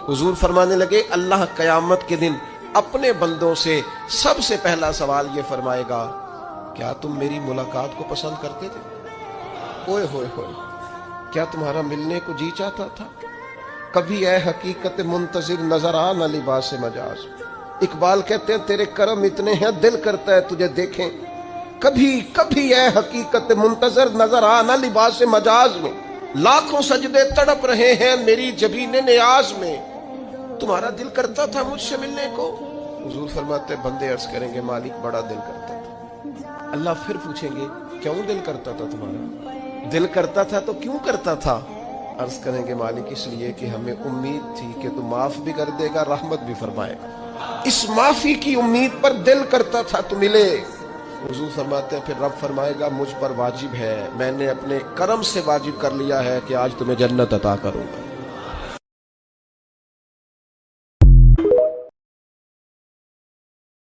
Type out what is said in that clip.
हुजूर फरमाने लगे अल्लाह क़यामत के दिन अपने बंदों से सबसे पहला सवाल ये फरमाएगा, क्या तुम मेरी मुलाकात को पसंद करते थे? ओए होए होए, क्या तुम्हारा मिलने को जी चाहता था? कभी ऐ हकीकत मुंतजिर नजर आ न लिबास मजाज। इकबाल कहते हैं तेरे करम इतने हैं दिल करता है तुझे देखें। कभी कभी ऐ हकीकत मुंतजर नजर आ न लिबास मजाज में। लाखों सजदे तड़प रहे हैं मेरी जबीने नियाज में। तुम्हारा दिल करता था मुझसे मिलने को? हुजूर फरमाते बंदे अर्ज करेंगे मालिक बड़ा दिल करता था। अल्लाह फिर पूछेंगे क्यों दिल करता था तुम्हारा? दिल करता था तो क्यों करता था? अर्ज करेंगे मालिक इसलिए कि हमें उम्मीद थी कि तू माफ भी कर देगा, रहमत भी फरमाएगा। इस माफी की उम्मीद पर दिल करता था तू मिले। हुजूर फरमाते हैं फिर रब फरमाएगा मुझ पर वाजिब है, मैंने अपने करम से वाजिब कर लिया है कि आज तुम्हें जन्नत अता करूंगा।